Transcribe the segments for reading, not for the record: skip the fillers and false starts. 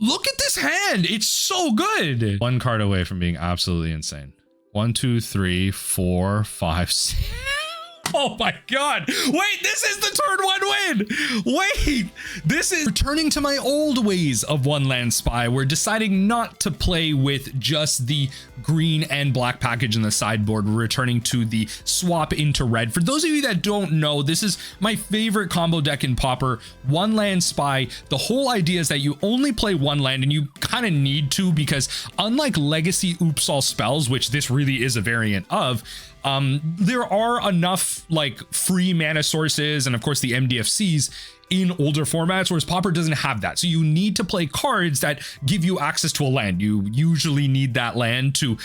Look at this hand. It's so good. One card away from being absolutely insane. 1, 2, 3, 4, 5, 6. Oh my God. Wait, this is the turn one win. Wait, this is returning to my old ways of one land spy. We're deciding not to play with just the green and black package in the sideboard. We're returning to the swap into red. For those of you that don't know, this is my favorite combo deck in Pauper, one land spy. The whole idea is that you only play one land, and you kind of need to, because unlike legacy oops all spells, which this really is a variant of, there are enough like free mana sources and of course the MDFCs in older formats, whereas Pauper doesn't have that. So you need to play cards that give you access to a land. You usually need that land to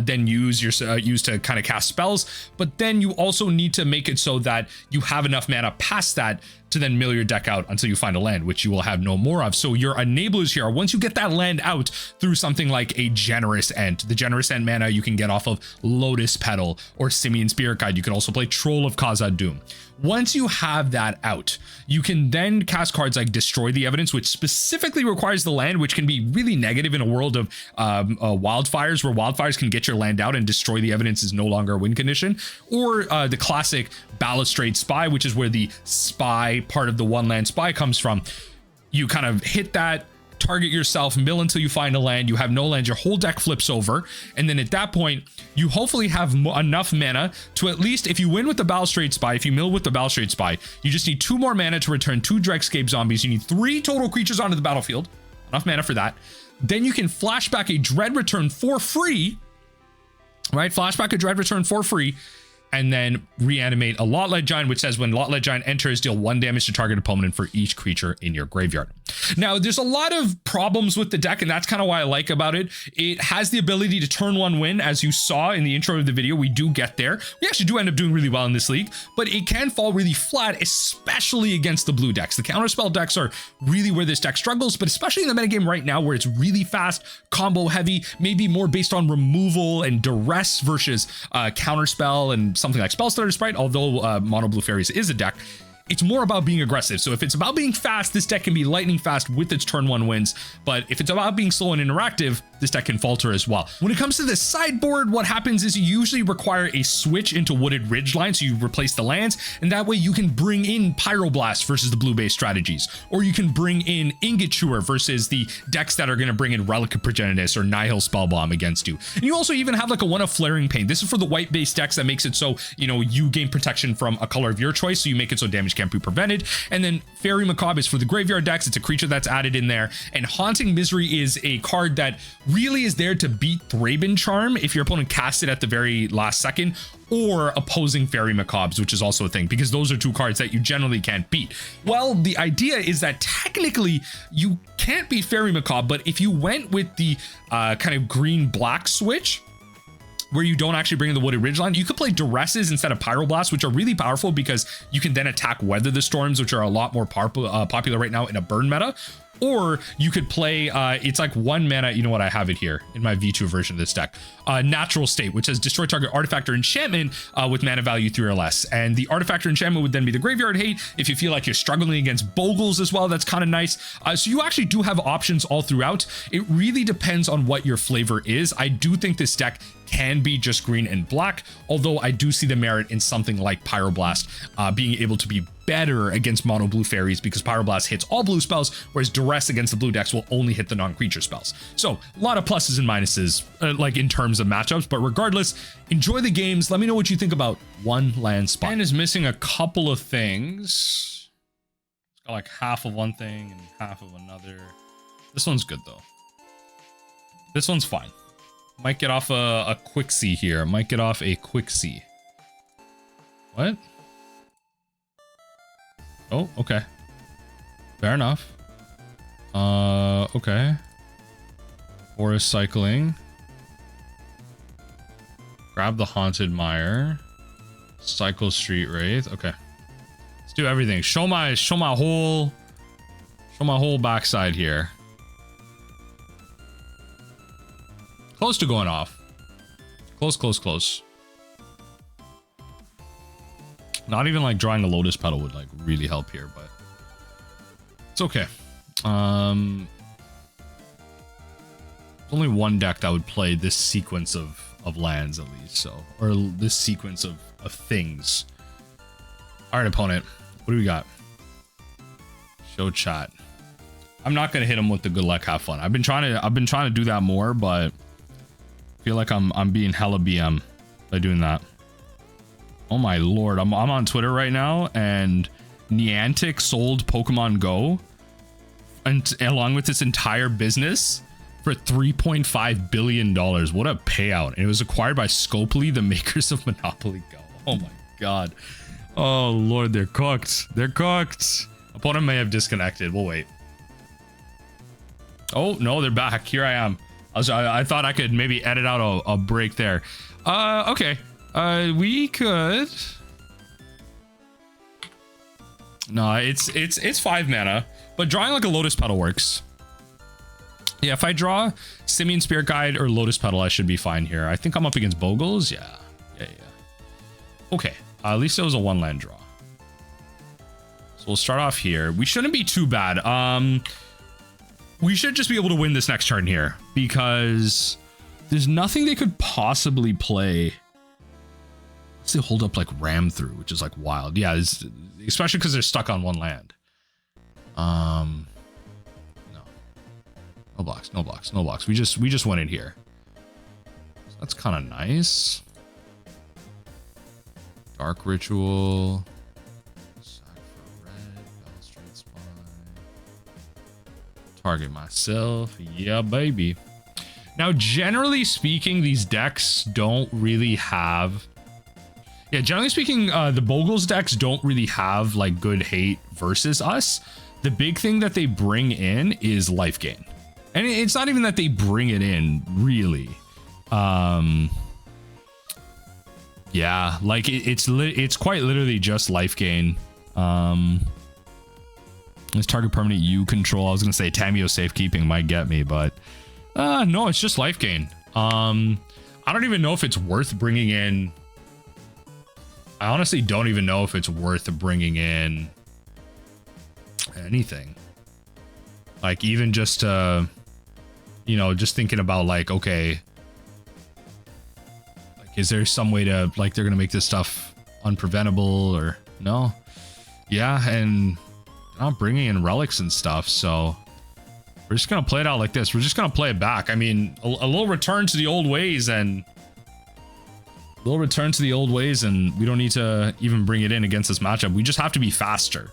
then use to kind of cast spells, but then you also need to make it so that you have enough mana past that to then mill your deck out until you find a land, which you will have no more of. So your enablers here are, once you get that land out through something like a Generous Ent, the Generous Ent mana you can get off of Lotus Petal or Simian Spirit Guide. You can also play Troll of Khazad-dûm. Once you have that out, you can then cast cards like Destroy the Evidence, which specifically requires the land, which can be really negative in a world of wildfires, where wildfires can get your land out and Destroy the Evidence is no longer a win condition. Or the classic Balustrade Spy, which is where the spy part of the one land spy comes from. You kind of hit that, target yourself, mill until you find a land. You have no land, your whole deck flips over, and then at that point you hopefully have enough mana to, at least if you win with the Balustrade Spy, if you mill with the Balustrade Spy, you just need 2 more mana to return 2 Dregscape Zombies. You need 3 total creatures onto the battlefield, enough mana for that. Then you can flashback a Dread Return for free, right? Flashback a Dread Return for free, and then reanimate a Lotleth Giant, which says when Lotleth Giant enters, deal 1 damage to target opponent for each creature in your graveyard. Now, there's a lot of problems with the deck, and that's kind of why I like about it. It has the ability to turn 1 win, as you saw in the intro of the video. We do get there. We actually do end up doing really well in this league, but it can fall really flat, especially against the blue decks. The counterspell decks are really where this deck struggles, but especially in the metagame right now, where it's really fast, combo heavy, maybe more based on removal and duress versus counterspell and something like Spellstutter Sprite, although Mono Blue Faeries is a deck. It's more about being aggressive. So if it's about being fast, this deck can be lightning fast with its turn 1 wins. But if it's about being slow and interactive, this deck can falter as well. When it comes to the sideboard, what happens is you usually require a switch into Wooded Ridgeline, so you replace the lands, and that way you can bring in Pyroblast versus the blue-based strategies, or you can bring in Ingot Chewer versus the decks that are going to bring in Relic of Progenitus or Nihil Spellbomb against you. And you also even have like a 1 of Flaring Pain. This is for the white-based decks that makes it so, you know, you gain protection from a color of your choice, so you make it so damage can't be prevented. And then Faerie Macabre is for the graveyard decks. It's a creature that's added in there. And Haunting Misery is a card that really is there to beat Thraben Charm if your opponent casts it at the very last second, or opposing Faerie Macabres, which is also a thing, because those are 2 cards that you generally can't beat. Well, the idea is that technically you can't beat Faerie Macabre, but if you went with the kind of green-black switch, where you don't actually bring in the Wooded Ridgeline, you could play Duresses instead of Pyroblast, which are really powerful because you can then attack Weather the Storms, which are a lot more popular right now in a burn meta. Or you could play, it's like 1 mana, you know what, I have it here in my V2 version of this deck. Natural State, which says destroy target artifact or enchantment with mana value 3 or less. And the artifact or enchantment would then be the Graveyard Hate. If you feel like you're struggling against Bogles as well, that's kind of nice. So you actually do have options all throughout. It really depends on what your flavor is. I do think this deck can be just green and black, although I do see the merit in something like Pyroblast being able to be better against mono blue fairies, because Pyroblast hits all blue spells, whereas Duress against the blue decks will only hit the non-creature spells. So a lot of pluses and minuses like in terms of matchups, but regardless, enjoy the games. Let me know what you think about One Land Spy. And is missing a couple of things. It's got like half of one thing and half of another. This one's good though. This one's fine. Might get off a quick C here. Might get off a quick C. What? Oh, okay. Fair enough. Okay. Forest cycling. Grab the Haunted Mire. Cycle Street Wraith. Okay. Let's do everything. Show my whole backside here. Close to going off. Close. Not even like drawing a Lotus Petal would like really help here, but it's okay. only one deck that would play this sequence of lands at least, so, or this sequence of things. All right, opponent, what do we got? Show chat. I'm not gonna hit him with the good luck, have fun. I've been trying to do that more, but I feel like I'm being hella BM by doing that. Oh my lord, I'm on Twitter right now, and Niantic sold Pokemon Go, and along with this entire business, for $3.5 billion. What a payout. And it was acquired by Scopely, the makers of Monopoly Go. Oh my god. Oh lord, they're cooked. They're cooked. Opponent may have disconnected. We'll wait. Oh no, they're back. Here I am. I thought I could maybe edit out a break there. Okay. We could. No, it's 5 mana, but drawing like a Lotus Petal works. Yeah, if I draw Simian Spirit Guide or Lotus Petal, I should be fine here. I think I'm up against Bogles. Yeah. Okay, at least it was a 1-land draw. So we'll start off here. We shouldn't be too bad. We should just be able to win this next turn here, because there's nothing they could possibly play. Let's say hold up like Ram Through, which is like wild. Yeah, especially because they're stuck on 1 land. No blocks, no blocks, no blocks. We just went in here. So that's kind of nice. Dark Ritual. Sack for red. Balustrade Spy. Target myself. Yeah, baby. Now, generally speaking, these decks don't really have... Yeah, generally speaking, the Bogles decks don't really have like good hate versus us. The big thing that they bring in is life gain. And it's not even that they bring it in, really. Yeah, like it's quite literally just life gain. This target permanent you control. I was gonna say Tameo safekeeping might get me, but no, it's just life gain. I don't even know if it's worth bringing in. I honestly don't even know if it's worth bringing in anything. Like even just you know, just thinking about like, okay, like is there some way to like they're gonna make this stuff unpreventable or no? Yeah, and not bringing in relics and stuff, so we're just gonna play it out like this. We're just gonna play it back. I mean, a little return to the old ways, and we don't need to even bring it in against this matchup. We just have to be faster.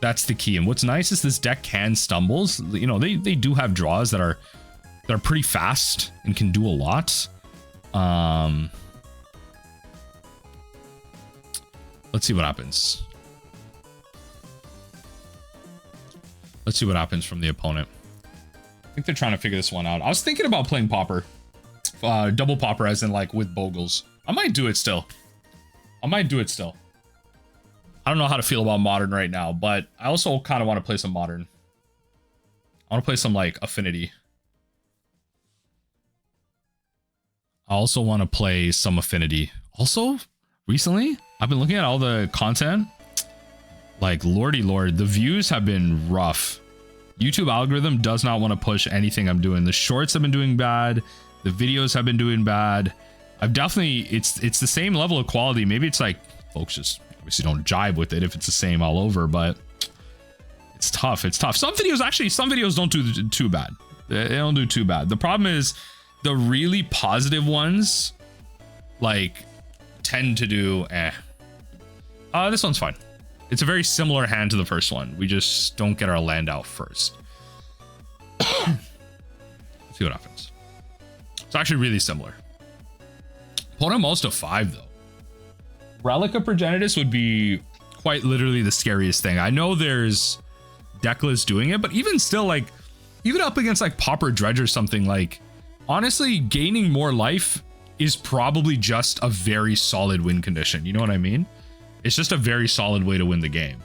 That's the key. And what's nice is this deck can stumbles. You know, they do have draws that are pretty fast and can do a lot. Let's see what happens. Let's see what happens from the opponent. I think they're trying to figure this one out. I was thinking about playing Pauper. Double Pauper as in like with Bogles. I might do it still. I don't know how to feel about Modern right now, but I also kind of want to play some Modern. I want to play some like Affinity. I also want to play some Affinity. Also, recently, I've been looking at all the content. Like, lordy lord, the views have been rough. YouTube algorithm does not want to push anything I'm doing. The shorts have been doing bad. The videos have been doing bad. I've definitely, it's the same level of quality. Maybe it's like, folks just obviously don't jibe with it if it's the same all over, but it's tough. It's tough. Some videos don't do too bad. They don't do too bad. The problem is the really positive ones, like, tend to do this one's fine. It's a very similar hand to the first one. We just don't get our land out first. Let's see what happens. It's actually really similar. Opponent most of 5 though. Relic of Progenitus would be quite literally the scariest thing. I know there's Decklist doing it, but even still, like, even up against like Pauper Dredge or something, like, honestly, gaining more life is probably just a very solid win condition. You know what I mean? It's just a very solid way to win the game.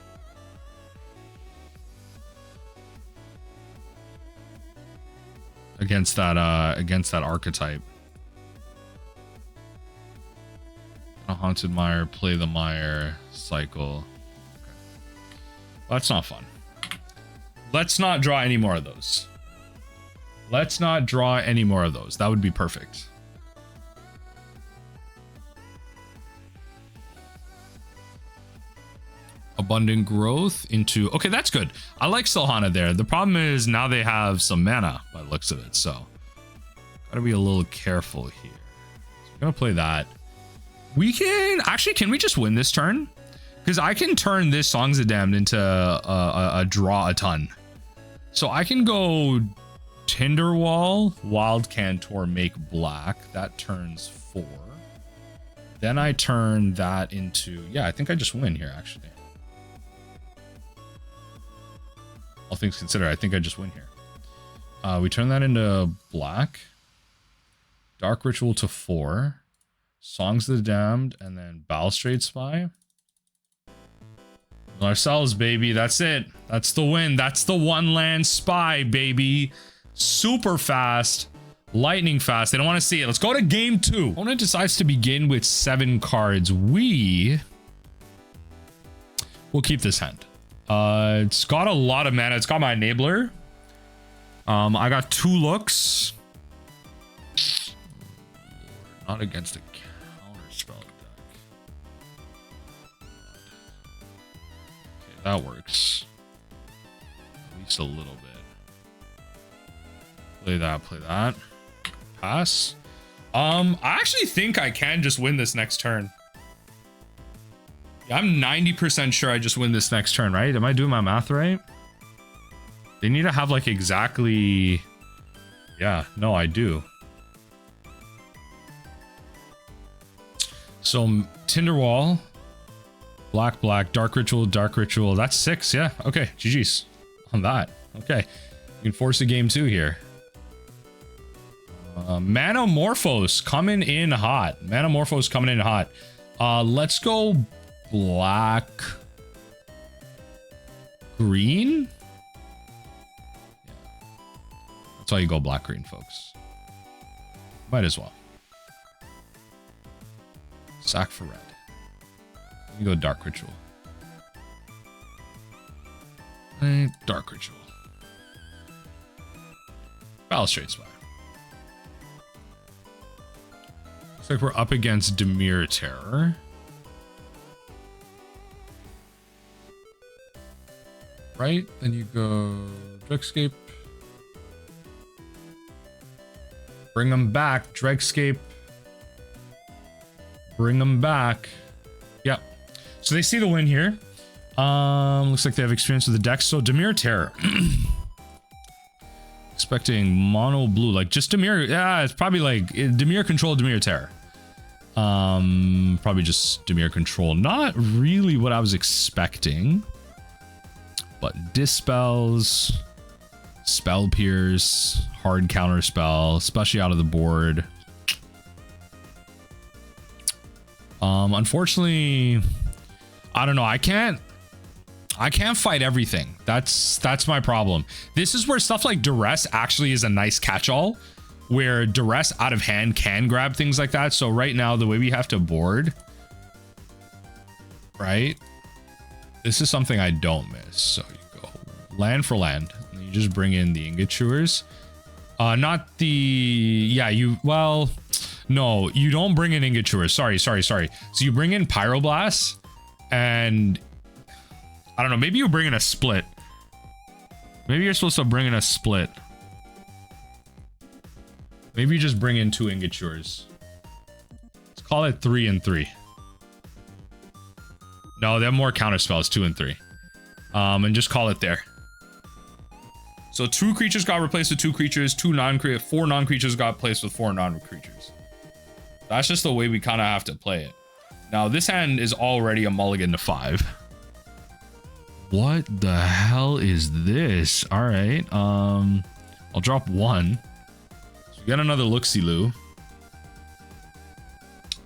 Against that archetype. A Haunted Mire, play the Mire, cycle. Okay. Well, that's not fun. Let's not draw any more of those. Let's not draw any more of those. That would be perfect. Abundant growth into... Okay, that's good. I like Silhana there. The problem is now they have some mana by the looks of it, so gotta be a little careful here. So we're gonna play that. We can... Actually, can we just win this turn? Because I can turn this Songs of Damned into a draw a ton. So I can go Tinder Wall, Wild Cantor, make black. That turns 4. Then I turn that into... Yeah, I think I just win here, actually. All things considered, I think I just win here. We turn that into black. Dark Ritual to 4. Songs of the Damned, and then Balustrade Spy. Ourselves, baby. That's it. That's the win. That's the one land spy, baby. Super fast. Lightning fast. They don't want to see it. Let's go to game 2. Opponent decides to begin with 7 cards. We'll keep this hand. It's got a lot of mana. It's got my enabler. I got 2 looks. Not against a counter spell deck. Okay, that works. At least a little bit. Play that, play that. Pass. I actually think I can just win this next turn. Yeah, I'm 90% sure I just win this next turn, right? Am I doing my math right? They need to have like exactly... Yeah, no, I do. So Tinder Wall, black, dark ritual. That's 6. Yeah. Okay. GG's on that. Okay. You can force a game 2 here. Manamorphose coming in hot. Manamorphose coming in hot. Let's go black, green. Yeah. That's why you go black, green, folks. Might as well. Sack for red. You go dark ritual. Dark ritual. Balustrade Spy. Looks like we're up against Dimir Terror. Right? Then you go Dregscape. Bring them back. Dregscape. Bring them back. Yep. So they see the win here. Looks like they have experience with the deck. So Dimir Terror. Expecting mono blue, like just Dimir. Yeah, it's probably like Dimir control, Dimir Terror. Probably just Dimir control. Not really what I was expecting. But dispels, spell pierce, hard counter spell, especially out of the board. Unfortunately, I don't know. I can't fight everything. That's my problem. This is where stuff like Duress actually is a nice catch-all, where Duress out of hand can grab things like that. So right now, the way we have to board, right? This is something I don't miss. So you go land for land, and you just bring in the Ingot Chewers. Not the, yeah, well, no, you don't bring in Ingot Chewers. Sorry. So you bring in Pyroblast, and I don't know, maybe you bring in a split. Maybe you're supposed to bring in a split. Maybe you just bring in 2 Ingot Chewers. Let's call it 3 and 3. No, they have more counter spells, 2 and 3. And just call it there. So 2 creatures got replaced with 2 creatures, 4 non-creatures got replaced with 4 non-creatures. That's just the way we kind of have to play it. Now, this hand is already a mulligan to 5. What the hell is this? All right. I'll drop 1. So we got another Look-see-loo.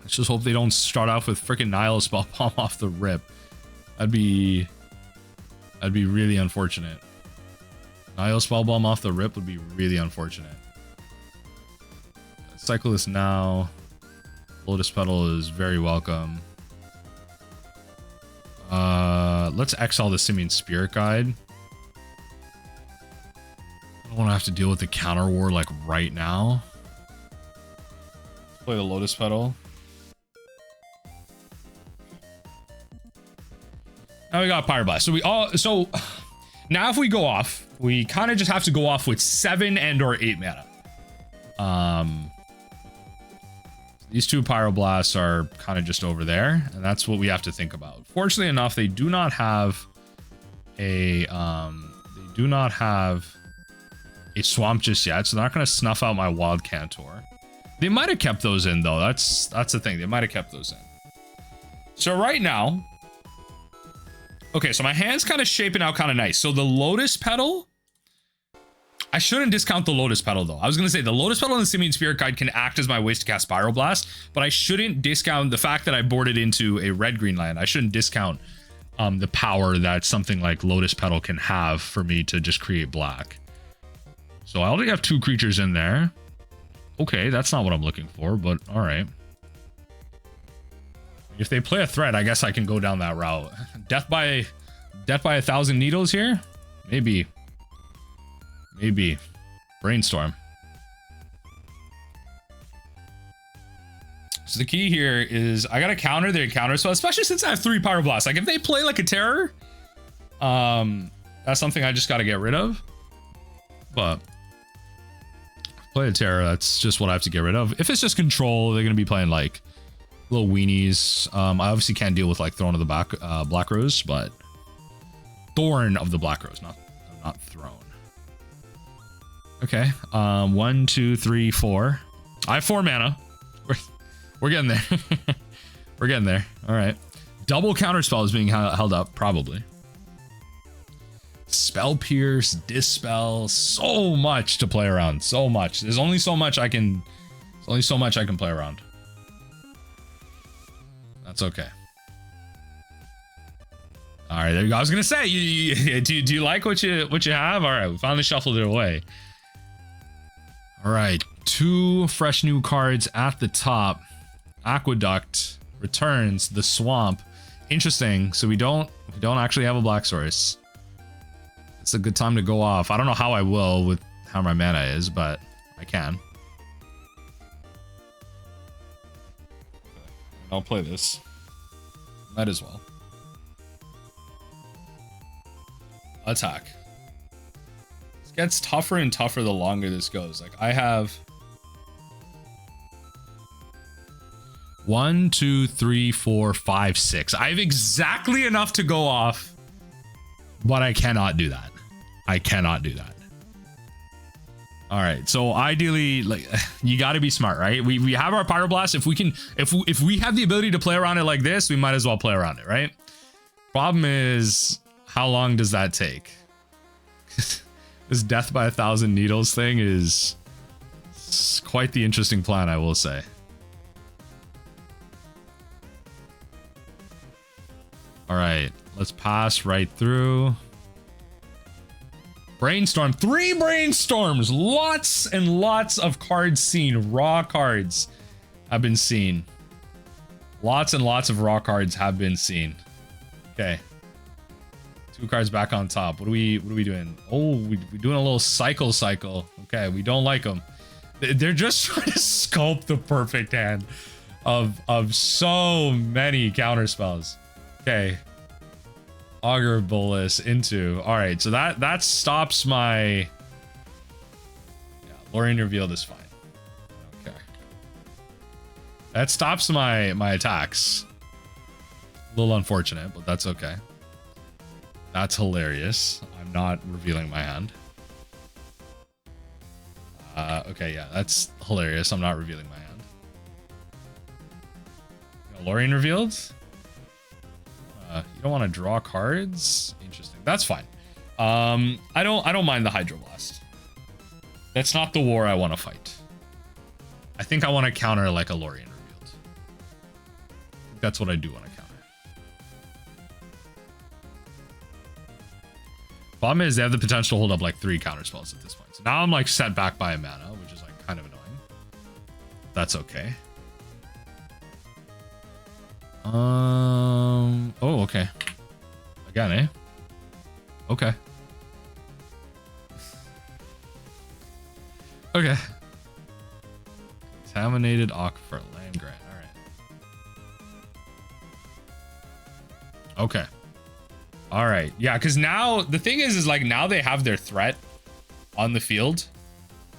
Let's just hope they don't start off with freaking Nihil Spell Bomb off the rip. That'd be really unfortunate. Nihil Spell Bomb off the rip would be really unfortunate. Cycle this now. Lotus Petal is very welcome. Let's exile the Simian Spirit Guide. I don't want to have to deal with the counter war like right now. Play the Lotus Petal. Now we got Pyroblast. So now if we go off, we kind of just have to go off with 7 and or 8 mana. These 2 Pyroblasts are kind of just over there, and that's what we have to think about. Fortunately enough, they do not have a swamp just yet, so they're not going to snuff out my Wild Cantor. They might have kept those in though. That's the thing. They might have kept those in. So right now, okay, so my hand's kind of shaping out kind of nice. So the Lotus Petal, I shouldn't discount the Lotus Petal though. I was going to say the Lotus Petal and the Simian Spirit Guide can act as my ways to cast Pyroblast, but I shouldn't discount the fact that I boarded into a red-green land. I shouldn't discount the power that something like Lotus Petal can have for me to just create black. So I already have 2 creatures in there. Okay, that's not what I'm looking for, but all right. If they play a threat, I guess I can go down that route. Death by 1,000 needles here? Maybe. Brainstorm. So the key here is I gotta counter their counter. So especially since I have 3 Pyroblasts, like if they play like a terror, that's something I just gotta get rid of. But play a terror, that's just what I have to get rid of. If it's just control, they're gonna be playing like little weenies. I obviously can't deal with like Throne of the Black Rose, but Thorn of the Black Rose, not Throne. Okay, 1, 2, 3, 4. I have 4 mana. We're getting there. We're getting there. All right. Double counterspell is being held up, probably. Spell Pierce, Dispel, so much to play around. So much. There's only so much I can. There's only so much I can play around. That's okay. All right, there you go. I was gonna say, do you like what you have? All right, we finally shuffled it away. All right, 2 fresh new cards at the top. Aqueduct returns the swamp. Interesting. So we don't actually have a black source. It's a good time to go off. I don't know how I will with how my mana is, but I can. I'll play this. Might as well. Attack. This gets tougher and tougher the longer this goes. Like I have 1, 2, 3, 4, 5, 6. I have exactly enough to go off, but I cannot do that. I cannot do that. All right, so ideally, like, you got to be smart, right? We have our Pyroblast. If we have the ability to play around it like this, we might as well play around it, right? Problem is, how long does that take? This death by 1,000 needles thing is quite the interesting plan, I will say. All right, let's pass right through. Brainstorm, 3 brainstorms, lots and lots of cards seen. Raw cards have been seen. Lots and lots of raw cards have been seen. Okay. 2 cards back on top. What are we doing? Oh, we're doing a little cycle. Okay, we don't like them. They're just trying to sculpt the perfect hand of so many counter spells. Okay. Augur Bolus into. All right, so that stops my. Yeah, Lorien Revealed is fine. Okay. That stops my attacks. A little unfortunate, but that's okay. That's hilarious. I'm not revealing my hand. Okay, yeah, that's hilarious. I'm not revealing my hand. Lorien Revealed. You don't want to draw cards. Interesting. That's fine. I don't mind the Hydroblast. That's not the war I want to fight. I think I want to counter like a Lorien Revealed. That's what I do want to counter. Problem is they have the potential to hold up like 3 counter spells at this point. So now I'm like set back by a mana, which is like kind of annoying. That's okay. Oh, okay. Again, eh? Okay. Okay. Contaminated Aquifer land grant. All right. Okay. All right. Yeah, because now the thing is like now they have their threat on the field,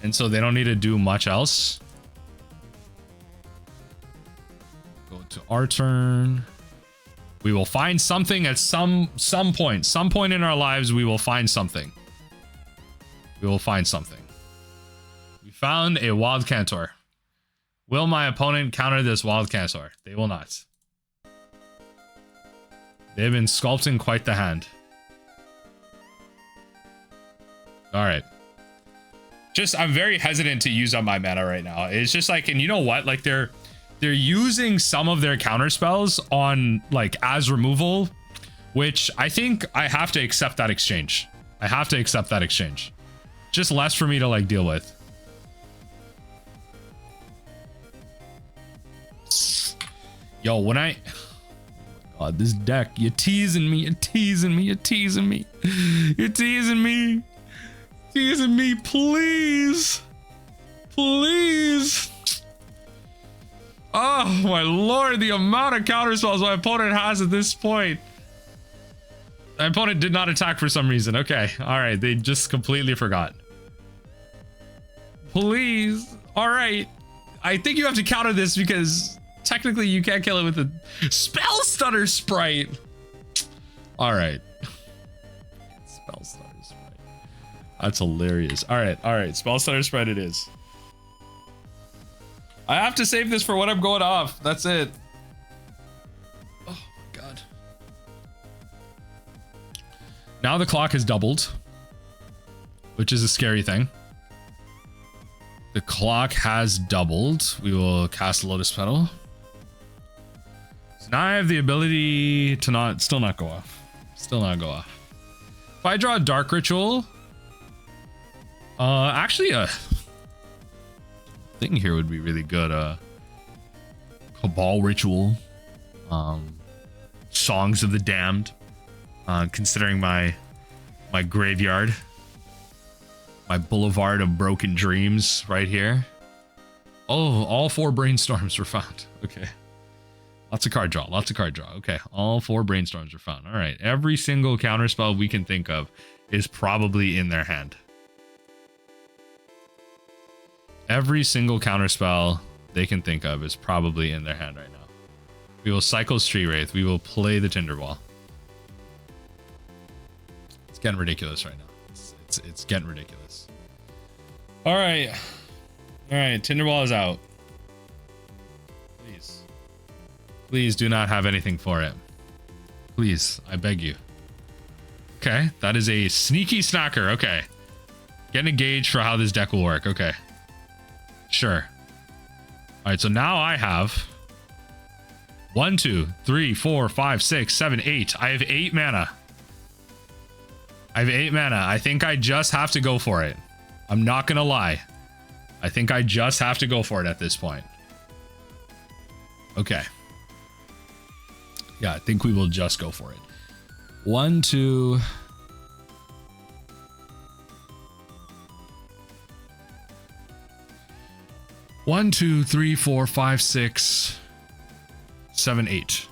and so they don't need to do much else. Go to our turn. We will find something at some point in our lives. We will find something. We will find something. We found a Wild Cantor. Will my opponent counter this Wild Cantor? They will not. They've been sculpting quite the hand. All right. Just, I'm very hesitant to use up my mana right now. It's just like, and you know what? Like they're using some of their counter spells on like as removal, which I think I have to accept that exchange. I have to accept that exchange. Just less for me to like deal with. Yo, when I... God, this deck, you're teasing me, you're teasing me, you're teasing me. You're teasing me. Teasing me, please. Please. Oh, my lord, the amount of counterspells my opponent has at this point. My opponent did not attack for some reason. Okay, all right, they just completely forgot. Please. All right. I think you have to counter this because technically you can't kill it with a Spell Stutter Sprite. All right. Spell Stutter Sprite. That's hilarious. All right. Spell Stutter Sprite it is. I have to save this for when I'm going off. That's it. Oh my god. Now the clock has doubled, which is a scary thing. The clock has doubled. We will cast Lotus Petal. So now I have the ability to still not go off. Still not go off. If I draw a Dark Ritual, actually a thing here would be really good. Cabal Ritual, Songs of the Damned, considering my graveyard. My Boulevard of Broken Dreams right here. Oh, all 4 brainstorms were found. Okay. Lots of card draw. Lots of card draw. Okay. All 4 brainstorms were found. All right. Every single counterspell we can think of is probably in their hand. Every single counterspell they can think of is probably in their hand right now. We will cycle Street Wraith. We will play the Tinder Wall. It's getting ridiculous right now. It's getting ridiculous. All right. Tinder Wall is out. Please do not have anything for it. Please, I beg you. Okay, that is a sneaky snacker. Okay, getting a gauge for how this deck will work. Okay, sure. All right, so now I have 1, 2, 3, 4, 5, 6, 7, 8. I have 8 mana. I think I just have to go for it. I'm not gonna lie. I think I just have to go for it at this point. Okay. Yeah, I think we will just go for it. 1, 2. 1, 2, 3, 4, 5, 6, 7, 8.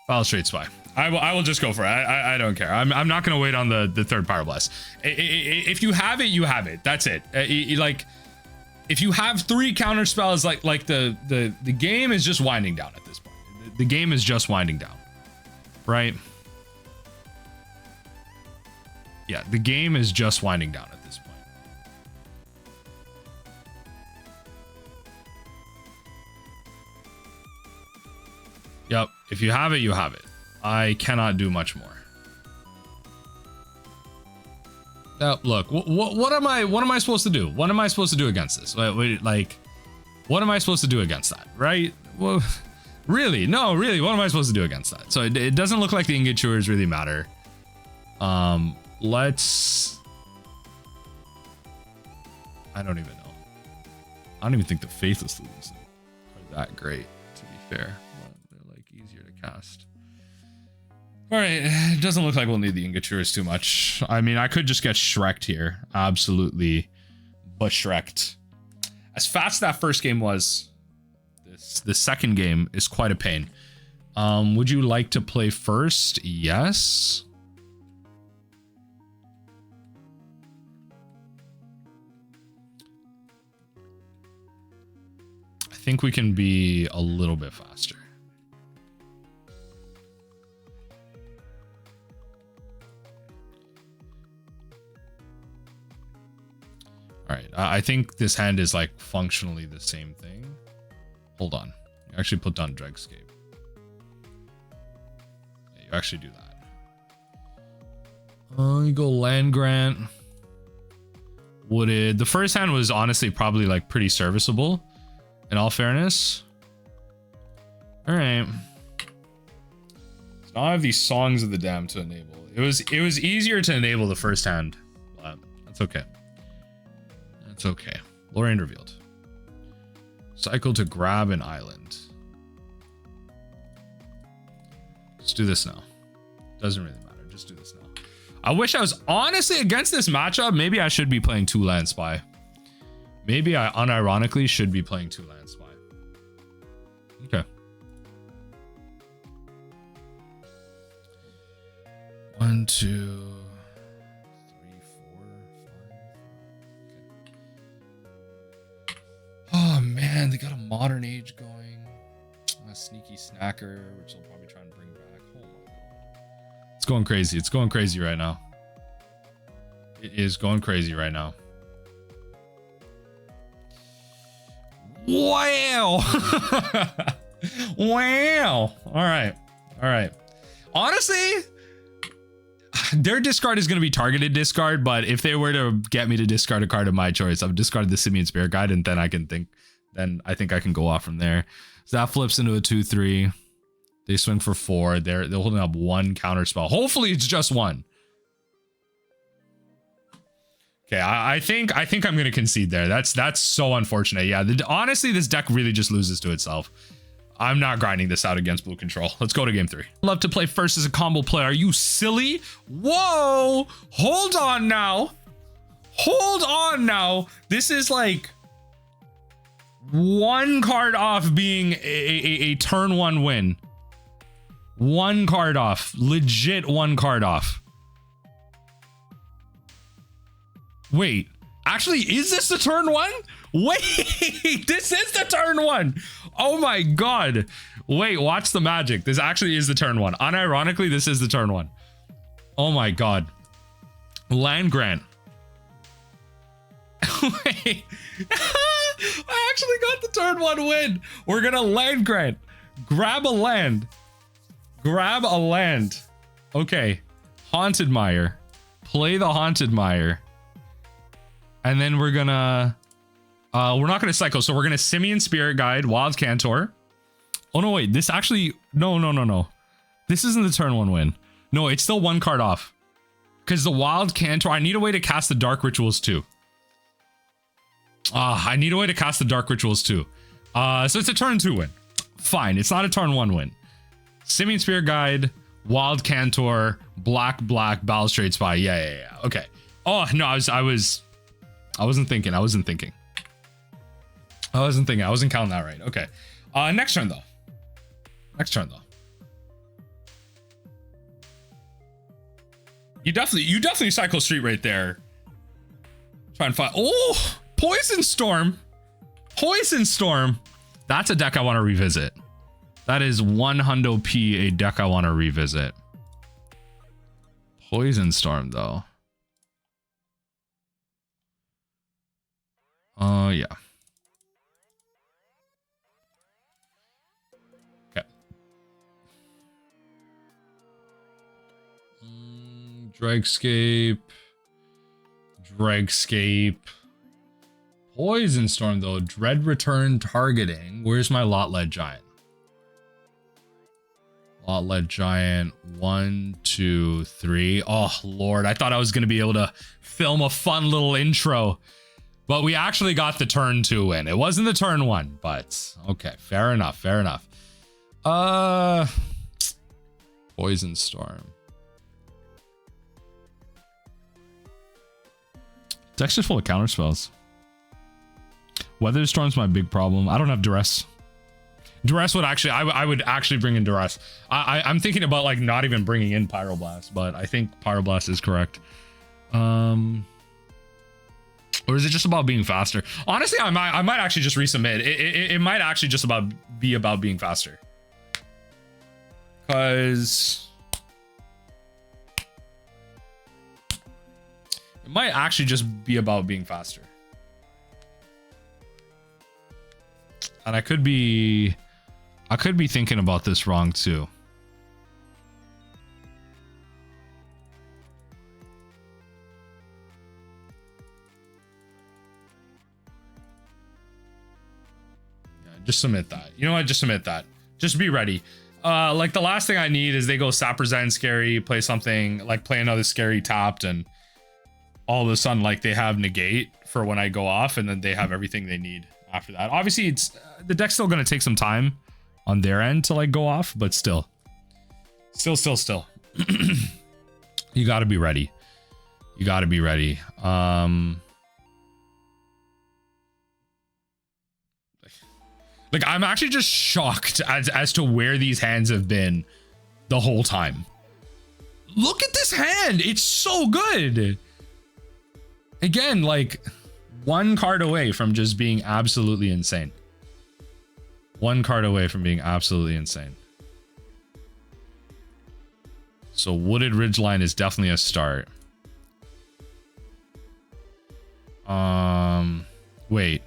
Balustrade Spy. I will just go for it. I don't care. I'm not gonna wait on the third Pyroblast. If you have it, you have it. That's it. Like, if you have 3 counter spells, like the game is just winding down at this point. The game is just winding down, right? Yeah, the game is just winding down at this point. Yep. If you have it, you have it. I cannot do much more. Now, look, what am I supposed to do? What am I supposed to do against this? Like, what am I supposed to do against that? Right? Well, really? No, really. What am I supposed to do against that? So it doesn't look like the Ingot Chewers really matter. Let's. I don't even know. I don't even think the Faithless Looting are that great, to be fair. They're like easier to cast. All right, it doesn't look like we'll need the Ingot Chewers too much. I mean, I could just get Shrek'd here. Absolutely Shrek'd. As fast as that first game was, the second game is quite a pain. Would you like to play first? Yes. I think we can be a little bit faster. All right, I think this hand is like functionally the same thing. Hold on, you actually put down Dregscape. Yeah, you actually do that. You go Land Grant. Wooded. The first hand was honestly probably like pretty serviceable, in all fairness. All right. So now I have these Songs of the Damned to enable. It was easier to enable the first hand, but that's okay. It's okay. Lorraine revealed. Cycle to grab an island. Let's do this now. Doesn't really matter. Just do this now. I wish I was honestly against this matchup. Maybe I should be playing 2-land Spy. Maybe I unironically should be playing 2-land Spy. Okay. 1, 2. Oh man, they got a Modern Age going. A Sneaky Snacker, which they'll probably try and bring back. Oh my god. It's going crazy. It's going crazy right now. It is going crazy right now. Wow. Wow. All right. All right. Honestly, their discard is going to be targeted discard, but if they were to get me to discard a card of my choice, I've discarded the Simian Spirit Guide, and then I think I can go off from there. So that flips into a 2/3. They swing for 4. They're holding up 1 counter spell. Hopefully it's just 1. Okay, I think I'm going to concede there. That's so unfortunate. Yeah, honestly, this deck really just loses to itself. I'm not grinding this out against blue control. Let's go to game 3. Love to play first as a combo player. Are you silly? Whoa! Hold on now. Hold on now. This is like 1 card off being a turn 1 win. 1 card off. Legit 1 card off. Wait. Actually, is this the turn 1? Wait, this is the turn 1. Oh my god. Wait, watch the magic. This actually is the turn 1. Unironically, this is the turn 1. Oh my god. Land grant. Wait. I actually got the turn 1 win. We're gonna land grant. Grab a land. Grab a land. Okay. Haunted Mire. Play the Haunted Mire. And then we're gonna we're not gonna cycle, so we're gonna Simian Spirit Guide, Wild Cantor. Oh no, wait, this actually no. This isn't the turn 1 win. No, it's still 1 card off. Because the Wild Cantor, I need a way to cast the Dark Rituals too. I need a way to cast the Dark Rituals too. So it's a turn 2 win. Fine, it's not a turn 1 win. Simian Spirit Guide, Wild Cantor, Black, Balustrade Spy. Yeah. Okay. Oh no, I wasn't thinking. I wasn't counting that right. Okay. Next turn though. You definitely cycle Street right there. Try and find. Oh, Poison Storm. That's a deck I want to revisit. That is 100 P a deck I want to revisit. Poison Storm though. Yeah. Okay. Dregscape. Poison Storm though. Dread Return targeting. Where's my Lotleth Giant? Lotleth Giant. 1, 2, 3. Oh lord, I thought I was gonna be able to film a fun little intro. But we actually got the turn 2 win. It wasn't the turn 1, but okay, fair enough. Poison Storm. Deck's just full of counter spells. Weather Storm's my big problem. I don't have Duress. Duress would actually, I would actually bring in Duress. I'm thinking about like not even bringing in Pyroblast, but I think Pyroblast is correct. Or is it just about being faster? Honestly, I might actually just resubmit. It might actually just be about being faster. Cause it might actually just be about being faster. And I could be thinking about this wrong too. Yeah, just submit that. You know what? Just submit that. Just be ready. Like the last thing I need is they go Saprozen scary, play something like play another scary tapped, and all of a sudden like they have negate for when I go off, and then they have everything they need after that. Obviously, it's the deck's still gonna take some time on their end to like go off, but still. You gotta be ready. You gotta be ready. Like I'm actually just shocked as to where these hands have been the whole time. Look at this hand. It's so good. Again, like one card away from just being absolutely insane. One card away from being absolutely insane. So Wooded Ridgeline is definitely a start. Wait.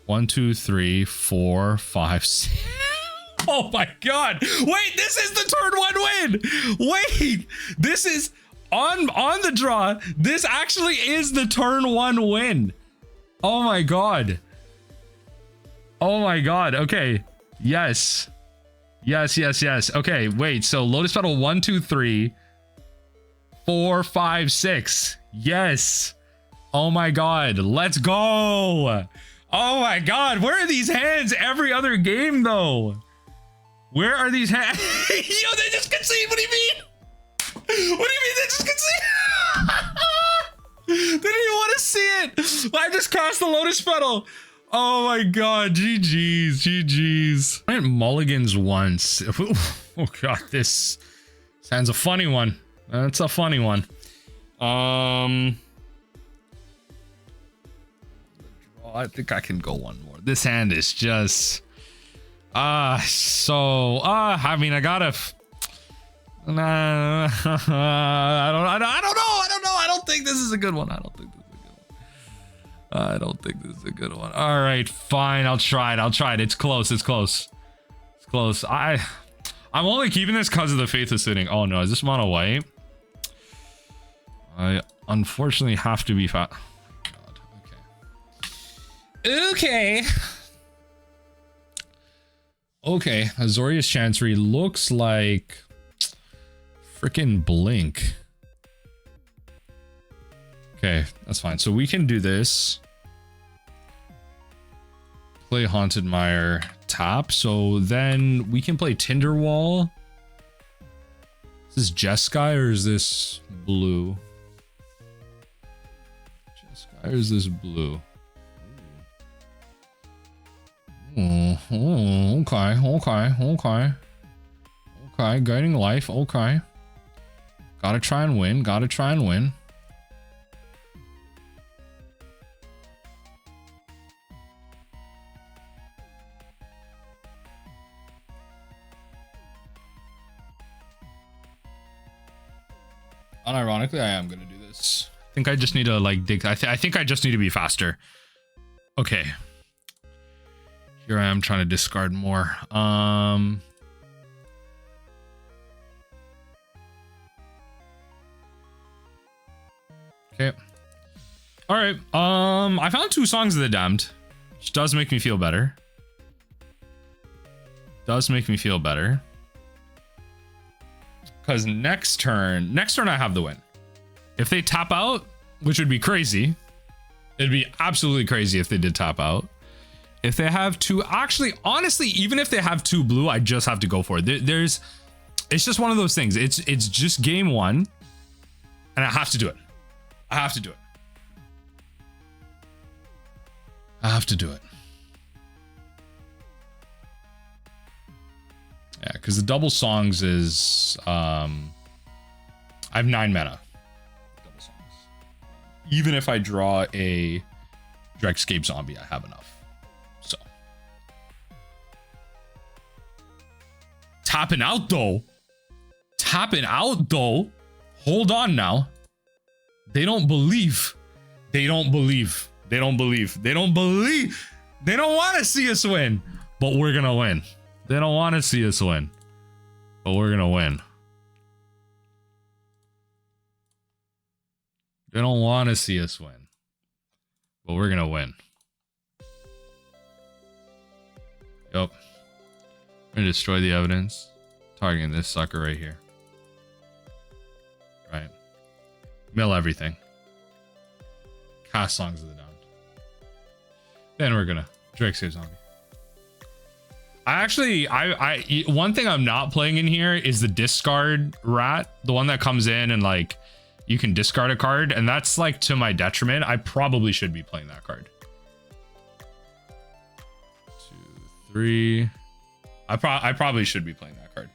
One, two, three, four, five, six. Oh my god. Wait, this is the turn one win. Wait, this is on the draw. This actually is the turn one win. Oh my god. Oh my god. Okay. Yes. Yes. Okay, wait. So Lotus Petal 1, 2, 3, 4, 5, 6. Yes. Oh my god. Let's go. Oh my god. Where are these hands every other game though? Where are these hands? Yo, they just concede. What do you mean? What do you mean they just concede? They didn't even want to see it. I just cast the Lotus Petal. Oh my god. GG's. I went mulligans once. Oh god, this sounds a funny one. That's a funny one. I think I can go one more. This hand is just I mean, I gotta nah, I don't know. I don't think this is a good one. I don't think this is a good one. All right, fine. I'll try it. It's close. I'm only keeping this because of the Faithless Looting. Oh no, is this mono white? I unfortunately have to be fat. God, okay, Azorius Chancery looks like freaking Blink. Okay, that's fine. So we can do this. Play Haunted Mire, tap. So then we can play Tinder Wall. Is this Jeskai or is this blue? Jeskai or is this blue? Oh, okay. Guiding Life, okay. Gotta try and win. Unironically, I am gonna do this. I think I just need to like dig. I think I just need to be faster. Okay. Here I am trying to discard more. Okay. All right. I found 2 Songs of the Damned, which does make me feel better. Because next turn I have the win. If they tap out, which would be crazy, It'd be absolutely crazy if they did tap out. If they have two, actually, honestly, even if they have two blue, I just have to go for it. It's just one of those things. It's just game one, and I have to do it. I have to do it. I have to do it. Yeah, because the double songs is I have 9 mana. Double songs. Even if I draw a Dregscape Zombie, I have enough. So tapping out though. Tapping out though. Hold on now. They don't believe. They don't believe. They don't believe. They don't believe. They don't want to see us win, but we're gonna win. They don't want to see us win, but we're gonna win. They don't want to see us win, but we're gonna win. Yup. I'm gonna destroy the evidence. Targeting this sucker right here. Right. Mill everything. Cast Songs of the Damned. Then we're gonna Dregscape Zombie. I one thing I'm not playing in here is the discard rat, the one that comes in and like you can discard a card, and that's like to my detriment. I probably should be playing that card. 2, 3. I probably should be playing that card.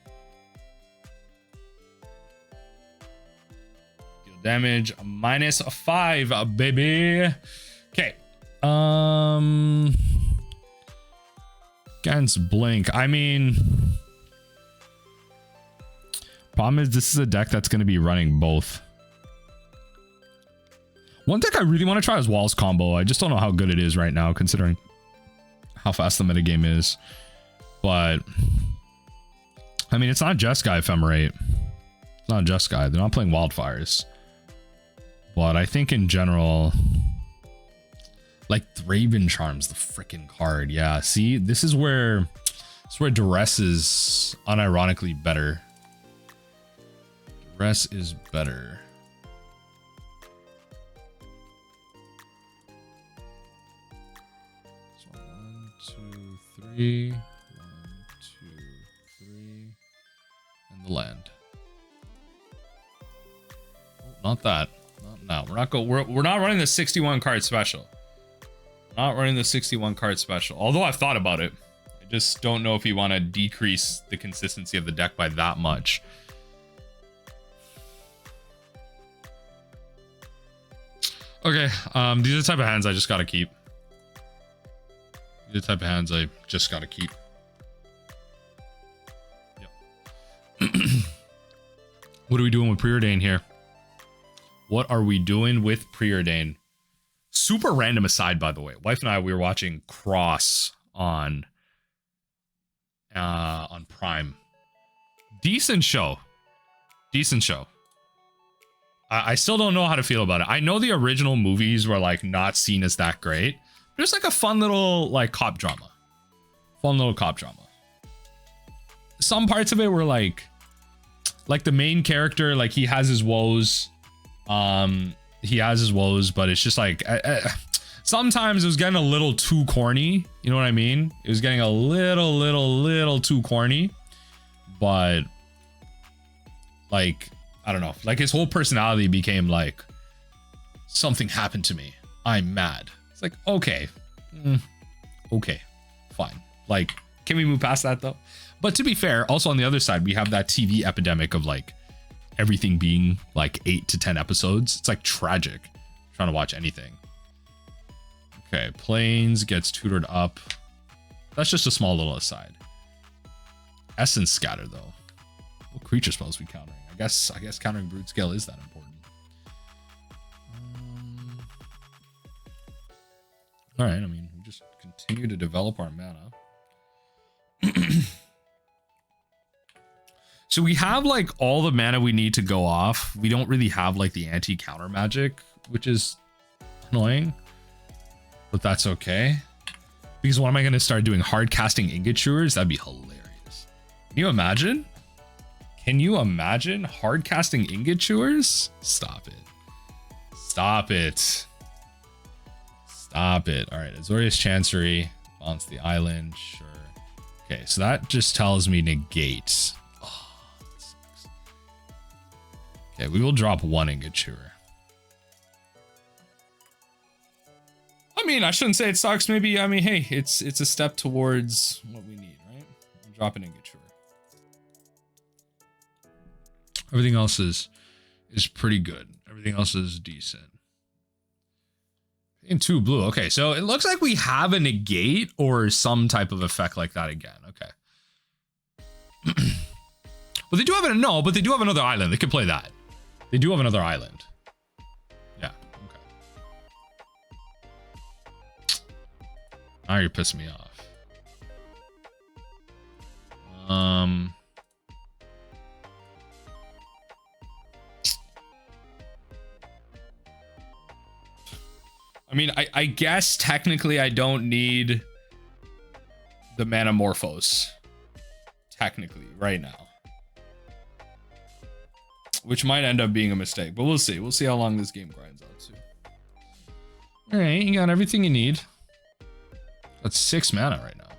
Deal damage -5, baby. Okay. Against Blink. I mean, problem is this is a deck that's going to be running both. One deck I really want to try is Walls Combo. I just don't know how good it is right now, considering how fast the metagame is. But I mean, it's not Jeskai Ephemerate. It's not Jeskai. They're not playing Wildfires. But I think in general, like Raven Charm's the freaking card. Yeah, see, this is where Duress is unironically better. Duress is better. So 1, 2, 3. 1, 2, 3. And the land. Oh, not that. Not now. We're not running the 61 card special. Not running the 61 card special. Although I've thought about it. I just don't know if you want to decrease the consistency of the deck by that much. Okay, these are the type of hands I just gotta keep. These are the type of hands I just gotta keep. Yep. What are we doing with Preordain here? What are we doing with Preordain? Super random aside, by the way. Wife and I, we were watching Cross on Prime. Decent show. Decent show. I still don't know how to feel about it. I know the original movies were like not seen as that great. There's like a fun little like cop drama. Fun little cop drama. Some parts of it were like the main character, like he has his woes. He has his woes, but it's just like sometimes it was getting a little too corny. You know what I mean? It was getting a little too corny. But like, I don't know. Like his whole personality became like, something happened to me. I'm mad. It's like, okay. Okay, fine. Like, can we move past that though? But to be fair, also on the other side, we have that TV epidemic of like, everything being like 8 to 10 episodes. It's like tragic trying to watch anything. Okay, Plains gets tutored up. That's just a small little aside. Essence Scatter though. What creature spells we countering? I guess countering Brood Scale is that important. All right, I mean, we just continue to develop our mana. So we have like all the mana we need to go off. We don't really have like the anti-counter magic, which is annoying, but that's okay. Because what am I going to start doing? Hard casting Ingot Chewers? That'd be hilarious. Can you imagine? Can you imagine hard casting Ingot Chewers? Stop it. Stop it. Stop it. All right, Azorius Chancery. Bounce the island. Sure. Okay, so that just tells me negate. Oh, that sucks. Okay, we will drop one Ingot Chewer. I mean, I shouldn't say it sucks. Maybe, I mean, hey, it's a step towards what we need, right? Drop an Ingot Chewer. Everything else is pretty good. Everything else is decent. In 2 blue. Okay, so it looks like we have a negate or some type of effect like that again. Okay. Well, they do have no, but they do have another island. They could play that. They do have another island. Yeah. Okay. Now you're pissing me off. I mean, I guess technically I don't need the Manamorphose. Technically, right now. Which might end up being a mistake, but we'll see. We'll see how long this game grinds out to. Alright, you got everything you need. That's 6 mana right now.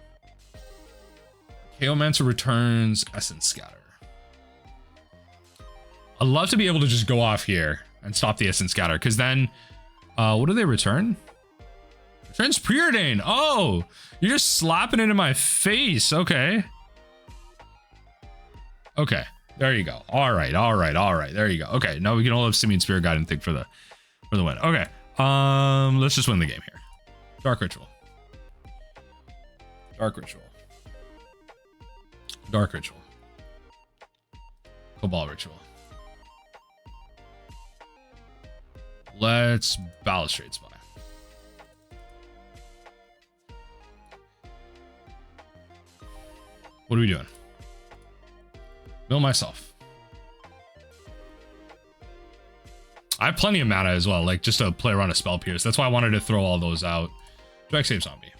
Chaomancer returns Essence Scatter. I'd love to be able to just go off here and stop the Essence Scatter, because then... what do they return? Returns Preordain. Oh, you're just slapping it in my face. Okay. Okay. There you go. All right. All right. All right. There you go. Okay. Now we can all have Simian Spirit Guide and think for the win. Okay. Let's just win the game here. Dark Ritual. Dark Ritual. Dark Ritual. Cabal Ritual. Let's Balustrade Spy. What are we doing? Mill myself. I have plenty of mana as well, like just to play around a Spell Pierce. That's why I wanted to throw all those out. Dregscape Zombie.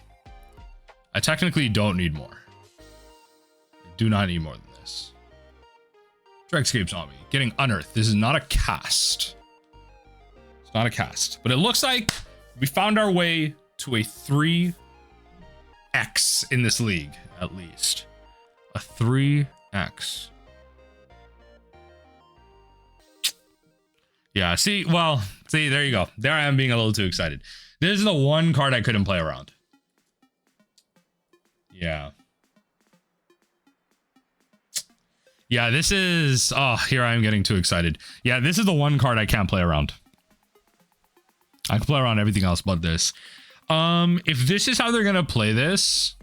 I technically don't need more. I do not need more than this. Dregscape Zombie. Getting Unearthed. This is not a cast. Not a cast, but it looks like we found our way to a 3x in this league, at least. A 3x. Yeah, see, there you go. There I am being a little too excited. This is the one card I couldn't play around. Yeah. Yeah, this is... Oh, here I am getting too excited. Yeah, this is the one card I can't play around. I can play around everything else but this. If this is how they're gonna play this,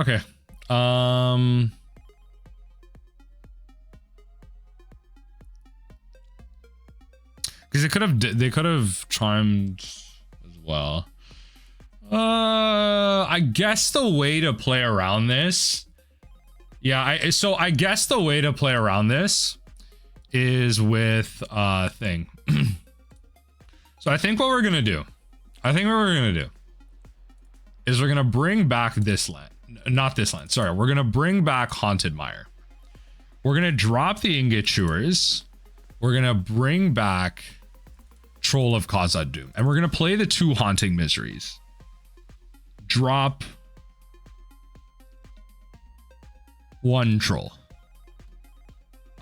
okay. Because they could have charmed as well. I guess the way to play around this. Yeah, so I guess the way to play around this is with thing. So I think what we're gonna do, is we're gonna bring back this land, not this land. Sorry, we're gonna bring back Haunted Mire. We're gonna drop the Ingot Chewers. We're gonna bring back Troll of Khazad-dûm, and we're gonna play the 2 Haunting Miseries. Drop 1 troll.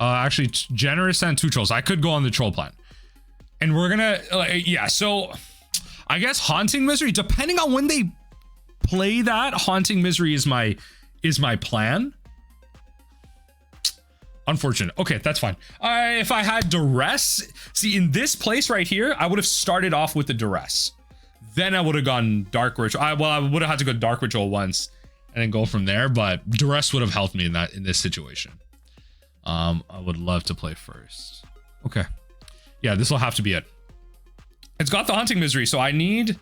Actually, Generous Ent 2 trolls. I could go on the troll plan. And we're gonna, yeah, so I guess Haunting Misery, depending on when they play that, Haunting Misery is my plan. Unfortunate. Okay, that's fine. If I had Duress, see, in this place right here, I would have started off with the Duress. Then I would have gone Dark Ritual. I would have had to go Dark Ritual once and then go from there, but Duress would have helped me in this situation. I would love to play first. Okay. Yeah, this will have to be it. It's got the Haunting Misery, so I need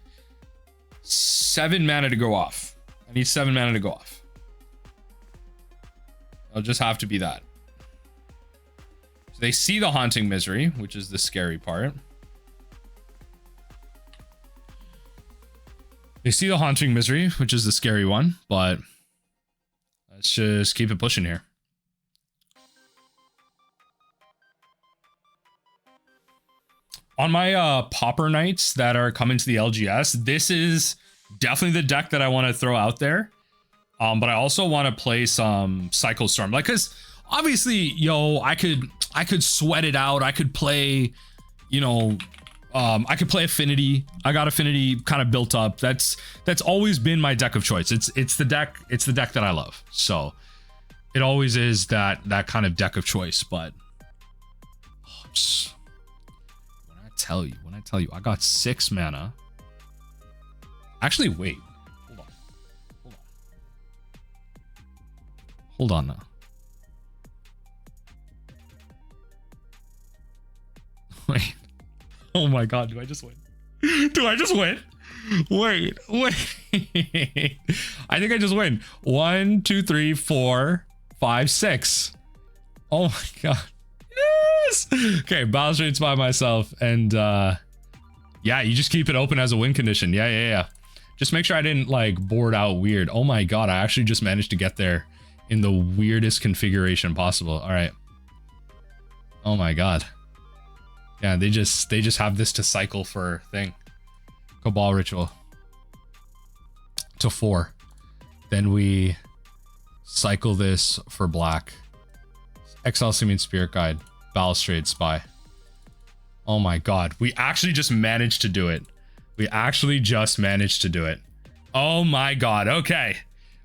7 mana to go off. I need 7 mana to go off. It'll just have to be that. So they see the Haunting Misery, which is the scary part. They see the Haunting Misery, which is the scary one, but let's just keep it pushing here. On my Pauper nights that are coming to the LGS, this is definitely the deck that I want to throw out there. But I also want to play some Cycle Storm, like, cause obviously, yo, I could sweat it out. I could play, you know, I could play Affinity. I got Affinity kind of built up. That's always been my deck of choice. It's the deck that I love. So it always is that kind of deck of choice. But when I tell you, I got 6 mana. Actually, wait. Hold on now. Wait. Oh my god, do I just win? Do I just win? Wait. I think I just win. 1, 2, 3, 4, 5, 6. Oh my god. Yes! Okay, Balustrade Spy myself. And yeah, you just keep it open as a win condition. Yeah. Just make sure I didn't like board out weird. Oh my god, I actually just managed to get there in the weirdest configuration possible. All right. Oh my god. Yeah, they just have this to cycle for thing. Cabal Ritual to 4. Then we cycle this for black. Exile Simian Spirit Guide. Balustrade Spy. Oh my god. We actually just managed to do it. Oh my god. Okay.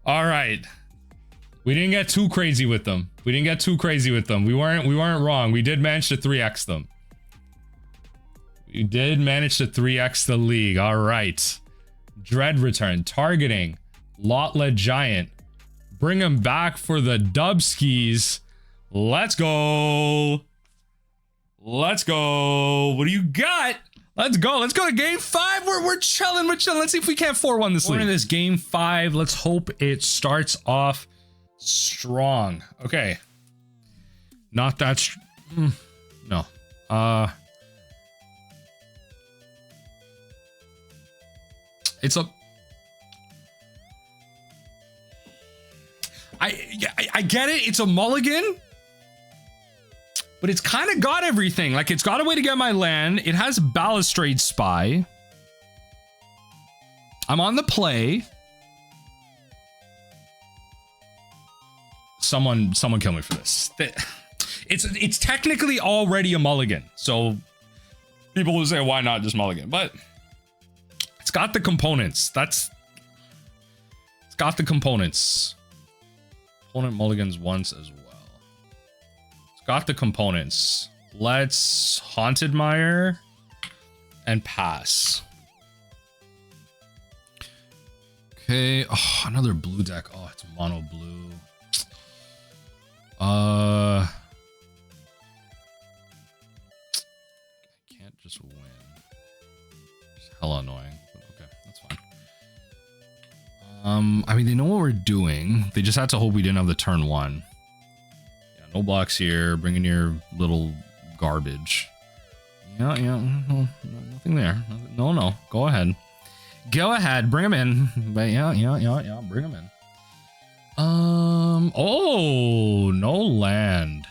All right. We didn't get too crazy with them. We weren't wrong. We did manage to 3x them. You did manage to 3x the league. All right. Dread Return. Targeting. Lotleth Giant. Bring him back for the dub skis. Let's go. What do you got? Let's go to game 5. We're chilling. Let's see if we can't 4-1 this league. We're in this game 5. Let's hope it starts off strong. Okay. Not that... no. It's a... I get it. It's a mulligan. But it's kind of got everything. Like, it's got a way to get my land. It has Balustrade Spy. I'm on the play. Someone kill me for this. It's technically already a mulligan. So people will say, why not just mulligan? But it's got the components. It's got the components. Opponent mulligans once as well. It's got the components. Let's Haunted Mire and pass. Okay. Oh, another blue deck. Oh, it's mono blue. I can't just win. It's hella annoying. But okay, that's fine. I mean, they know what we're doing. They just had to hope we didn't have the turn 1. Yeah, no blocks here. Bring in your little garbage. Yeah, no, nothing there. No, go ahead. Bring him in. But yeah, bring him in. Oh, no land.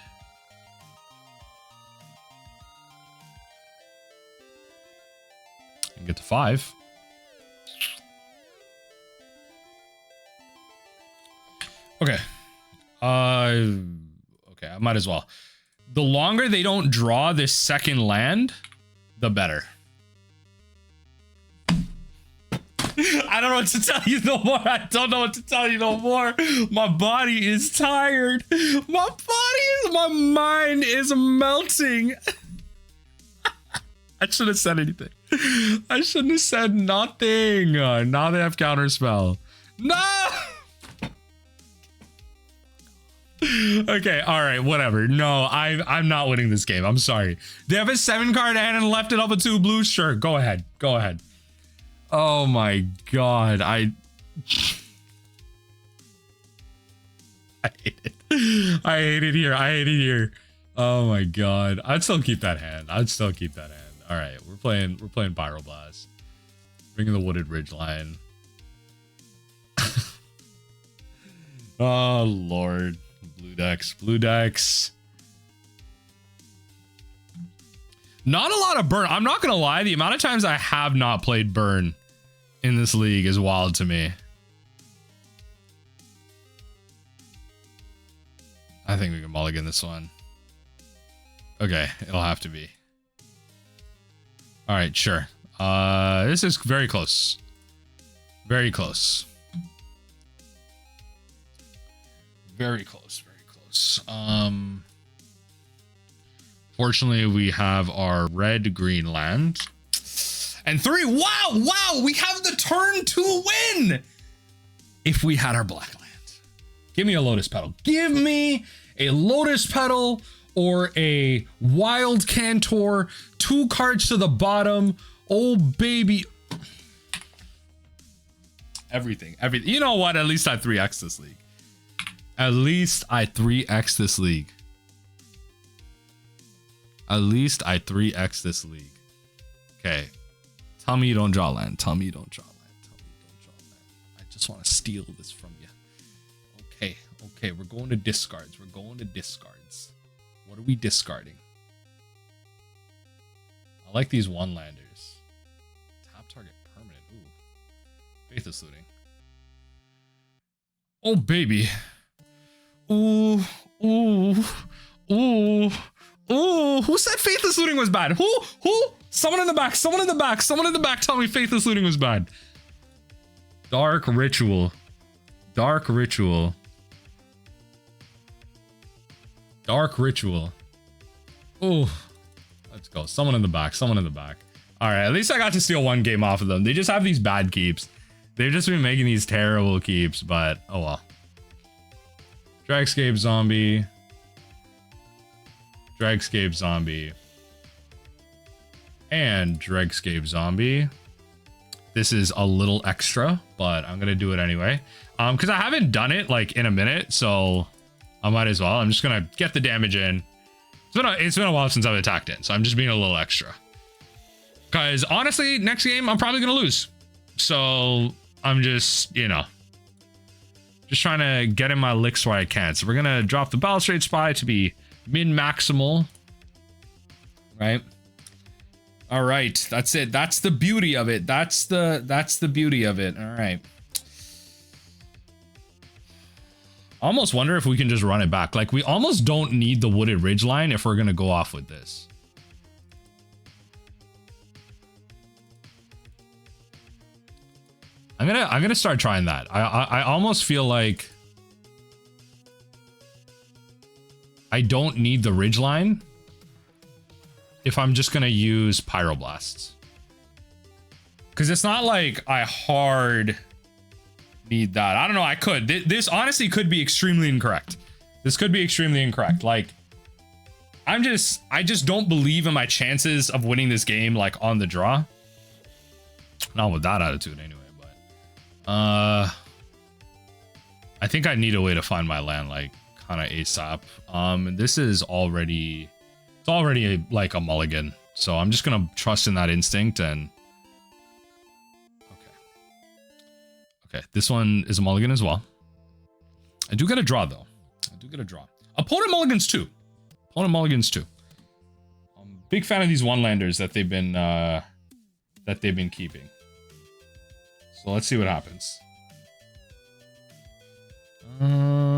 And get to 5. Okay. Okay, I might as well. The longer they don't draw this second land, the better. I don't know what to tell you no more. My body is tired. My mind is melting. I shouldn't have said anything. I shouldn't have said nothing. Now they have counterspell. No! Okay, all right, whatever. No, I'm not winning this game. I'm sorry. They have a 7-card hand and left it up a 2 blue. Sure, go ahead. Oh my god, I hate it. I hate it here. Oh my god. I'd still keep that hand. All right, we're playing Pyroblast. Bringing the Wooded Ridgeline. Oh lord. Blue decks. Not a lot of burn. I'm not gonna lie, the amount of times I have not played burn in this league is wild to me. I think we can mulligan this one. Okay, it'll have to be. All right, sure. This is very close. Very close. Very close, very close. Fortunately, we have our red-green land. And 3, wow, we have the turn to win! If we had our black land. Give me a Lotus Petal. Give me a Lotus Petal or a Wild Cantor. 2 cards to the bottom. Oh, baby. Everything. You know what? At least I 3x this league. At least I 3x this league. At least I 3x this league. Okay. Tell me you don't draw land. Tell me you don't draw land. Tell me you don't draw land. I just want to steal this from you. Okay. Okay. We're going to discards. We're going to discards. What are we discarding? I like these one-landers. Top target permanent. Ooh. Faithless Looting. Oh, baby. Ooh. Ooh. Ooh. Ooh. Who said Faithless Looting was bad? Who? Someone in the back. Someone in the back. Someone in the back tell me Faithless Looting was bad. Dark Ritual. Dark Ritual. Dark Ritual. Oh, let's go. Someone in the back. Someone in the back. All right. At least I got to steal 1 game off of them. They just have these bad keeps. They've just been making these terrible keeps, but oh well. Dregscape Zombie. Dregscape Zombie. And Dregscape Zombie. This is a little extra, but I'm gonna do it anyway. Because I haven't done it like in a minute, so I might as well. I'm just gonna get the damage in. It's been a while since I've attacked in, so I'm just being a little extra. Because honestly, next game I'm probably gonna lose. So I'm just, you know, just trying to get in my licks where I can. So we're gonna drop the Balustrade Spy to be min-maximal, right? All right, that's it. That's the beauty of it. That's the beauty of it. All right. I almost wonder if we can just run it back. Like, we almost don't need the Wooded Ridgeline if we're gonna go off with this. I'm gonna start trying that. I almost feel like I don't need the Ridgeline if I'm just gonna use Pyroblasts. Because it's not like I hard need that. I don't know, I could. This honestly could be extremely incorrect. This could be extremely incorrect. Like, I just don't believe in my chances of winning this game, like, on the draw. Not with that attitude anyway, but I think I need a way to find my land, like, kind of ASAP. And this is already, it's already like a mulligan, so I'm just gonna trust in that instinct. And okay, this one is a mulligan as well. I do get a draw though. I do get a draw. Opponent mulligans too. Opponent mulligans too. I'm a big fan of these one-landers that they've been keeping. So let's see what happens. Mulligan.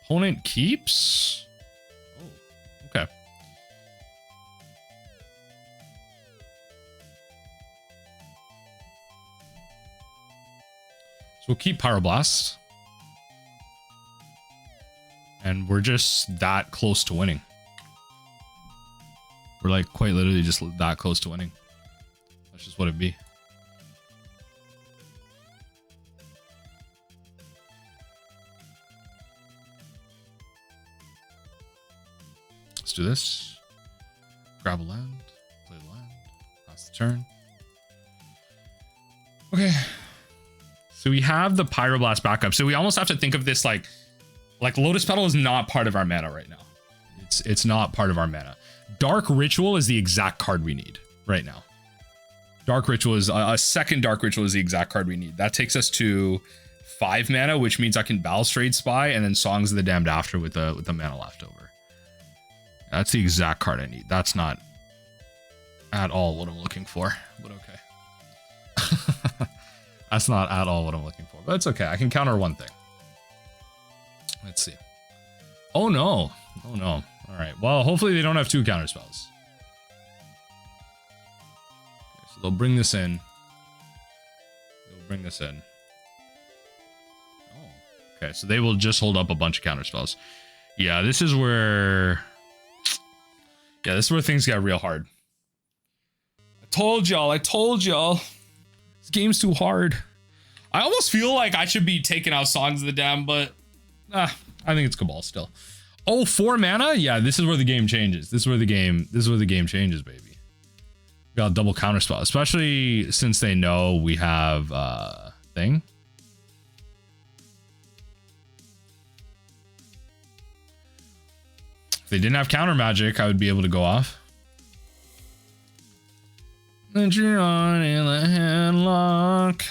Opponent keeps. Oh, okay. So we'll keep Pyroblast. And we're just that close to winning. We're like quite literally just that close to winning. That's just what it'd be. Let's do this. Grab a land. Play the land. Pass the turn. Okay. So we have the Pyroblast backup. So we almost have to think of this like Lotus Petal is not part of our mana right now. It's not part of our mana. Dark Ritual is the exact card we need right now. Dark Ritual is a second Dark Ritual is the exact card we need. That takes us to 5 mana, which means I can Balustrade Spy and then Songs of the Damned after with the mana left over. That's the exact card I need. That's not at all what I'm looking for, but okay. That's not at all what I'm looking for, but it's okay. I can counter one thing. Let's see. Oh no. Oh no. All right. Well, hopefully they don't have 2 counter spells. Okay, so they'll bring this in. They'll bring this in. Oh. Okay, so they will just hold up a bunch of counter spells. Yeah, this is where... Yeah, this is where things get real hard. I told y'all. This game's too hard. I almost feel like I should be taking out Songs of the Dam, but I think it's Cabal still. Oh, 4 mana? Yeah, this is where the game changes. This is where the game changes, baby. We got a double counter spell, especially since they know we have thing. If they didn't have counter magic, I would be able to go off. Let you on in the headlock.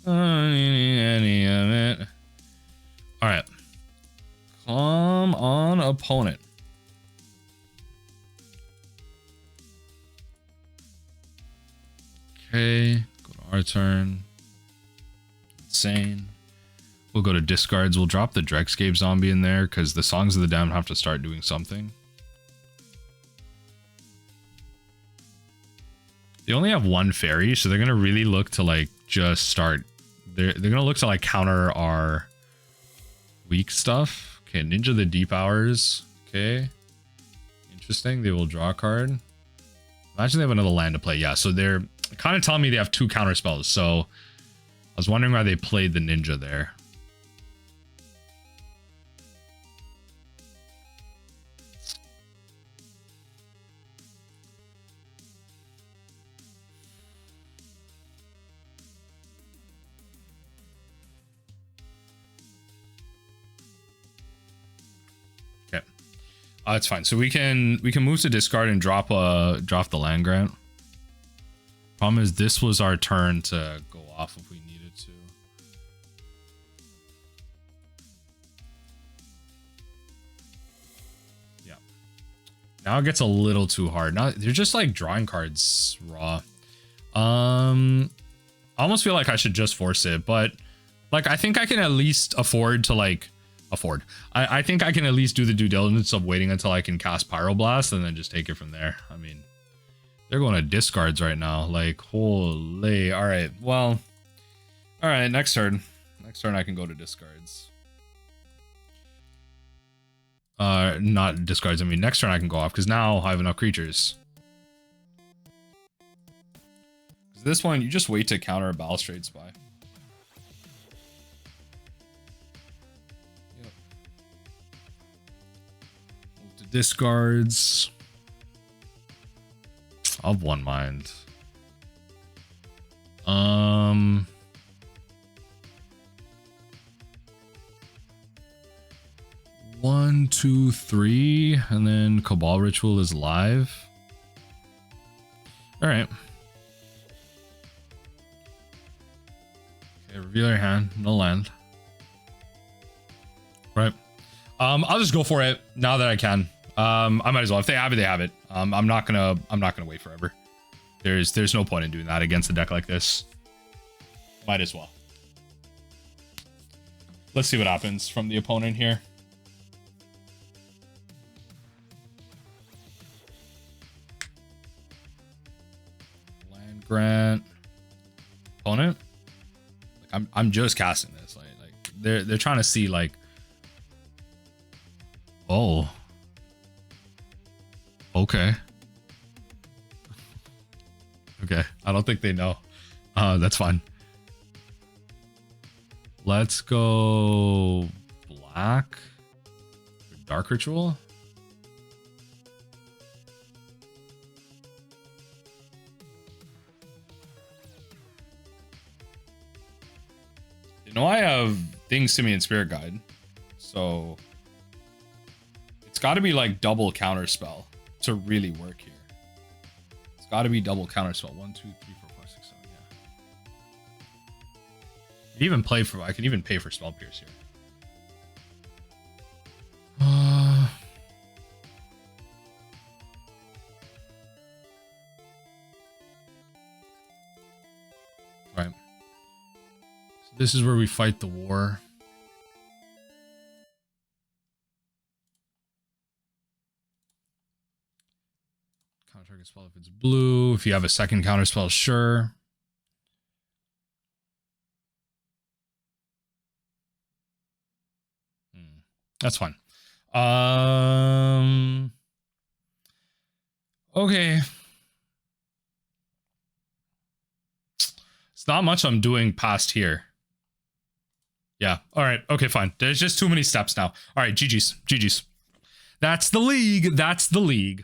Any of it. All right. Come on, opponent. Okay, go to our turn. Insane. We'll go to discards. We'll drop the Dregscape Zombie in there because the Songs of the Damned have to start doing something. They only have 1 fairy, so they're gonna really look to like just start. They're gonna look to like counter our weak stuff. Okay, Ninja the Deep Hours. Okay, interesting. They will draw a card. Imagine they have another land to play. Yeah, so they're kind of telling me they have 2 counter spells. So I was wondering why they played the Ninja there. It's fine. So we can move to discard and drop the land grant. Problem is this was our turn to go off if we needed to. Yeah. Now it gets a little too hard. Now they're just like drawing cards raw. I almost feel like I should just force it, but like I think I can at least afford to like I think I can at least do the due diligence of waiting until I can cast Pyroblast and then just take it from there. I mean, they're going to discards right now. Like, holy. All right. Well, all right. Next turn I can go to discards. Not discards. I mean, next turn I can go off because now I have enough creatures. This one, you just wait to counter a Balustrade Spy. Discards. I'll have 1 mind. 1, 2, 3, and then Cabal Ritual is live. All right. Okay, reveal your hand. No land. Right. I'll just go for it now that I can. I might as well. If they have it, they have it. I'm not gonna wait forever. There's no point in doing that against a deck like this. Might as well. Let's see what happens from the opponent here. Land grant. Opponent. Like I'm just casting this. Like they're trying to see like. Oh. Okay. Okay. I don't think they know. That's fine. Let's go black. Dark Ritual. You know, I have things Simian Spirit Guide. So it's got to be like double counter spell to really work here. It's got to be double counter spell. 1, 2, 3, 4, 5, 6, 7. Yeah. I can even pay for Spell Pierce here. This is where we fight the war. Counter target spell if it's blue. If you have a second counter spell, sure. That's fine. Okay. It's not much I'm doing past here. Yeah. All right. Okay, fine. There's just too many steps now. All right. GG's. GG's. That's the league. That's the league.